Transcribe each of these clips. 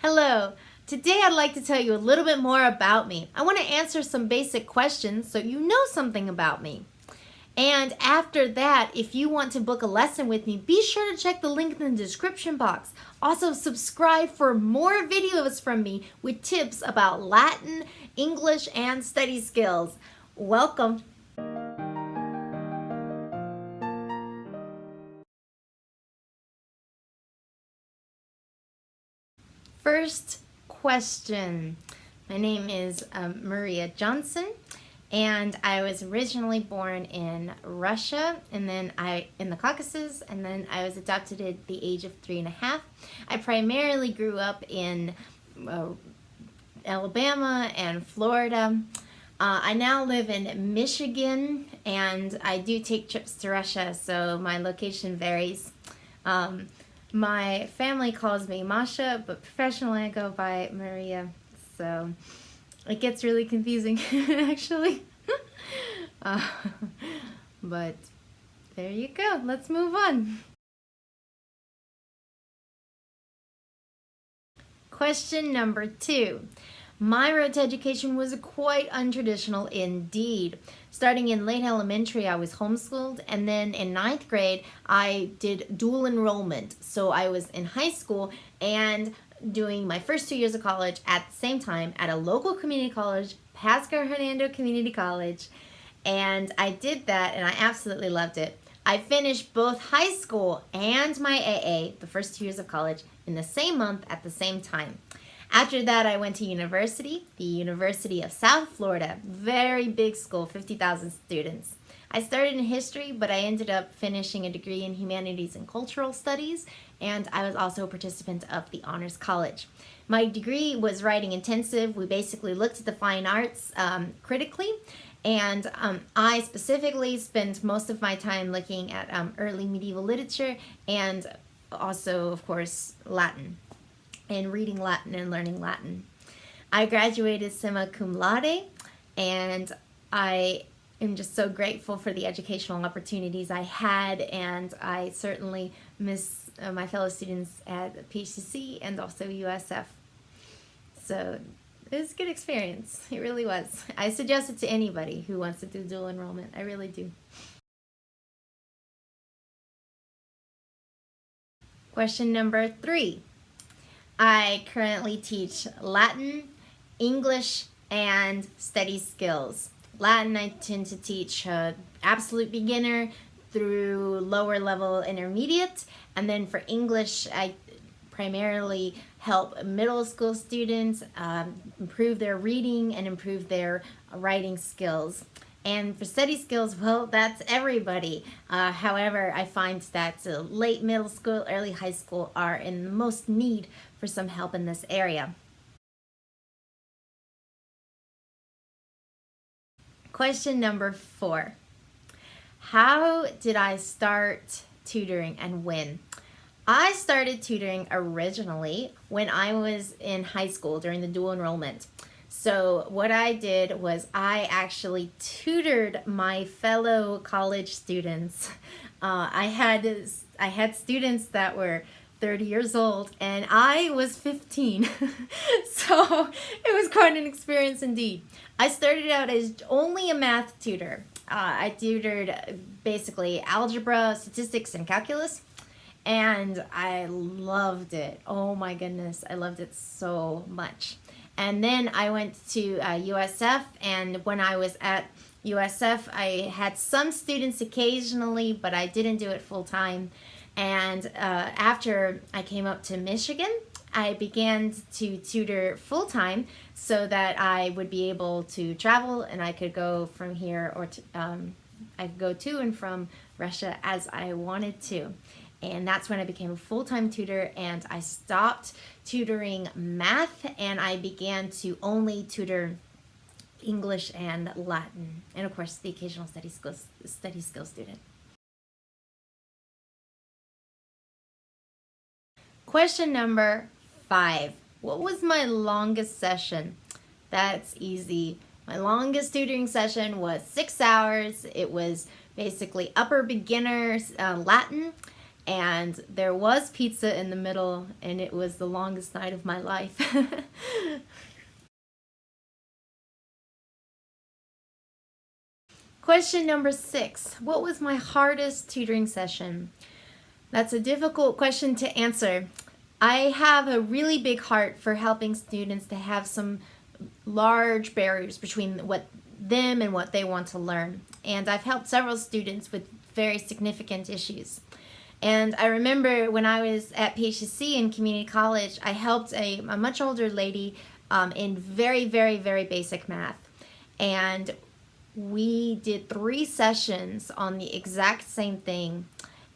Hello. Today I'd like to tell you a little bit more about me. I want to answer some basic questions so you know something about me. And after that, if you want to book a lesson with me, be sure to check the link in the description box. Also, subscribe for more videos from me with tips about Latin, English, and study skills. Welcome. First question. My name is Maria Johnson, and I was originally born in Russia, and then in the Caucasus, and then I was adopted at the age of 3.5. I primarily grew up in Alabama and Florida. I now live in Michigan, and I do take trips to Russia, so my location varies. My family calls me Masha, but professionally I go by Maria, so it gets really confusing actually. But there you go. Let's move on. Question number 2. My road to education was quite untraditional indeed. Starting in late elementary, I was homeschooled, and then in 9th grade, I did dual enrollment. So I was in high school and doing my first 2 years of college at the same time at a local community college, Pasco Hernando Community College, and I did that, and I absolutely loved it. I finished both high school and my AA, the first 2 years of college, in the same month at the same time. After that, I went to university, the University of South Florida, very big school, 50,000 students. I started in history, but I ended up finishing a degree in humanities and cultural studies, and I was also a participant of the Honors College. My degree was writing intensive. We basically looked at the fine arts critically, and I specifically spent most of my time looking at early medieval literature and also, of course, Latin, and reading Latin and learning Latin. I graduated summa cum laude, and I am just so grateful for the educational opportunities I had, and I certainly miss my fellow students at PCC and also USF. So it was a good experience. It really was. I suggest it to anybody who wants to do dual enrollment. I really do. Question number 3. I currently teach Latin, English, and study skills. Latin, I tend to teach absolute beginner through lower level intermediate, and then for English, I primarily help middle school students improve their reading and improve their writing skills. And for study skills, well, that's everybody. However, I find that late middle school, early high school are in the most need for some help in this area. Question number 4. How did I start tutoring and when? I started tutoring originally when I was in high school during the dual enrollment. So what I did was I actually tutored my fellow college students. I had students that were 30 years old, and I was 15. So it was quite an experience indeed. I started out as only a math tutor. I tutored basically algebra, statistics, and calculus, and I loved it. Oh my goodness, I loved it so much. And then I went to USF, and when I was at USF, I had some students occasionally, but I didn't do it full time. And after I came up to Michigan, I began to tutor full time so that I would be able to travel, and I could go from here or I could go to and from Russia as I wanted to. And that's when I became a full-time tutor, and I stopped tutoring math, and I began to only tutor English and Latin, and of course the occasional study skills student. Question number 5. What was my longest session? That's easy. My longest tutoring session was 6 hours. It was basically upper beginners Latin, and there was pizza in the middle, and it was the longest night of my life. Question number 6. What was my hardest tutoring session? That's a difficult question to answer. I have a really big heart for helping students to have some large barriers between what them and what they want to learn. And I've helped several students with very significant issues. And I remember when I was at PHC in community college, I helped a much older lady in very, very, very basic math. And we did 3 sessions on the exact same thing,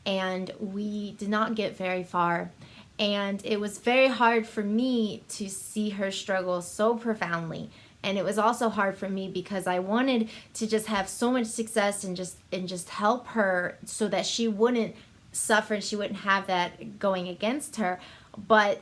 and we did not get very far. And it was very hard for me to see her struggle so profoundly. And it was also hard for me because I wanted to just have so much success and just help her so that she wouldn't suffer and she wouldn't have that going against her. But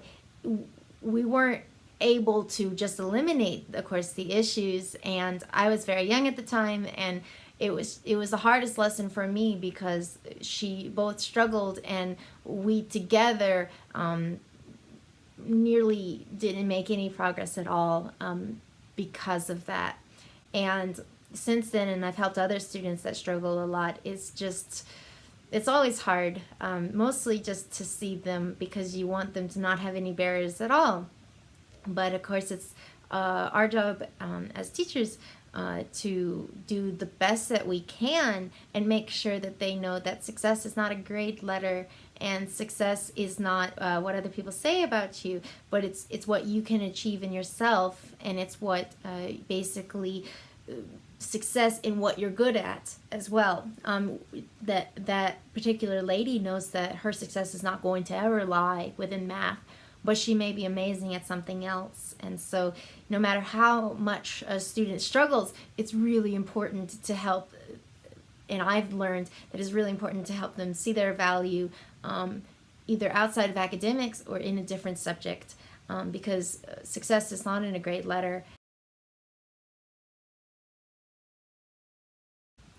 we weren't able to just eliminate, of course, the issues. And I was very young at the time, and it was the hardest lesson for me because she both struggled, and we together nearly didn't make any progress at all because of that. And since then, and I've helped other students that struggle a lot, it's always hard, mostly just to see them because you want them to not have any barriers at all. But of course, it's our job as teachers to do the best that we can and make sure that they know that success is not a grade letter, and success is not what other people say about you, but it's what you can achieve in yourself, and it's what basically success in what you're good at as well. That particular lady knows that her success is not going to ever lie within math, but she may be amazing at something else. And so no matter how much a student struggles, it's really important to help, and I've learned that it's really important to help them see their value either outside of academics or in a different subject, because success is not in a grade letter.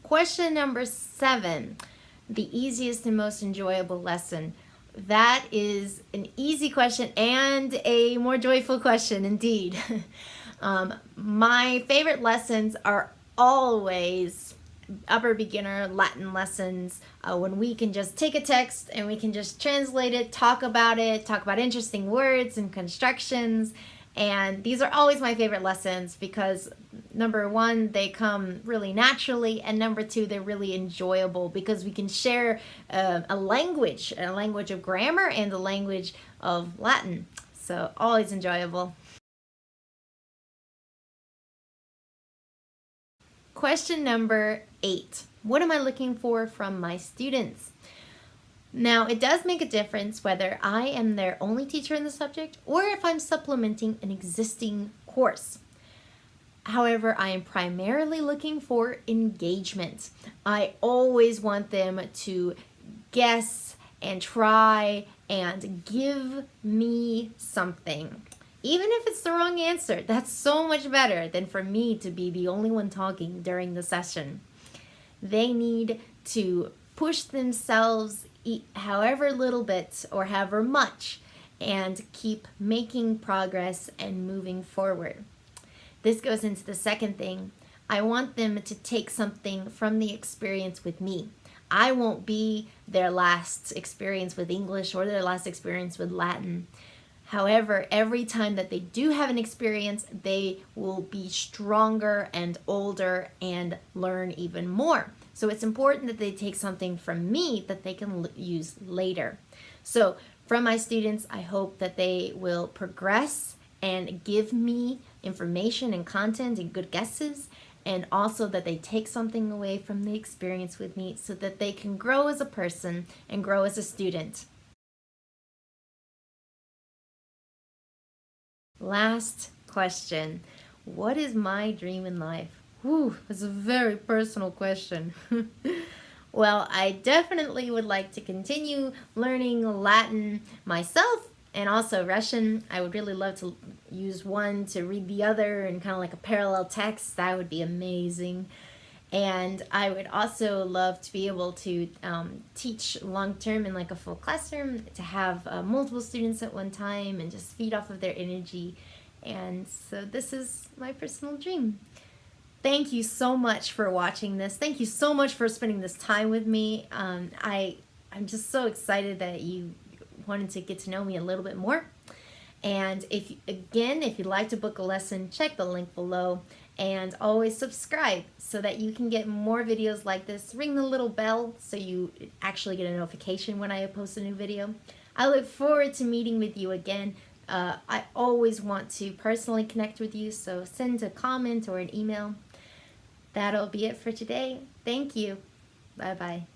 Question number 7, the easiest and most enjoyable lesson. That is an easy question and a more joyful question indeed. My favorite lessons are always upper beginner Latin lessons, when we can just take a text and we can just translate it, talk about interesting words and constructions. And these are always my favorite lessons because number 1, they come really naturally, and number 2, they're really enjoyable because we can share a language of grammar and a language of Latin. So always enjoyable. Question number 8. What am I looking for from my students? Now, it does make a difference whether I am their only teacher in the subject or if I'm supplementing an existing course. However, I am primarily looking for engagement. I always want them to guess and try and give me something. Even if it's the wrong answer, that's so much better than for me to be the only one talking during the session. They need to push themselves however little bit or however much and keep making progress and moving forward. This goes into the second thing. I want them to take something from the experience with me. I won't be their last experience with English or their last experience with Latin. However, every time that they do have an experience, they will be stronger and older and learn even more. So it's important that they take something from me that they can use later. So from my students, I hope that they will progress and give me information and content and good guesses, and also that they take something away from the experience with me so that they can grow as a person and grow as a student. Last question. What is my dream in life? Whew, that's a very personal question. Well, I definitely would like to continue learning Latin myself and also Russian. I would really love to use one to read the other and kind of like a parallel text. That would be amazing. And I would also love to be able to teach long term in like a full classroom, to have multiple students at one time and just feed off of their energy. And so this is my personal dream. Thank you so much for watching this. Thank you so much for spending this time with me. I'm just so excited that you wanted to get to know me a little bit more. And if you'd like to book a lesson, check the link below, and always subscribe so that you can get more videos like this. Ring the little bell so you actually get a notification when I post a new video. I look forward to meeting with you again. I always want to personally connect with you, so send a comment or an email. That'll be it for today. Thank you. Bye-bye.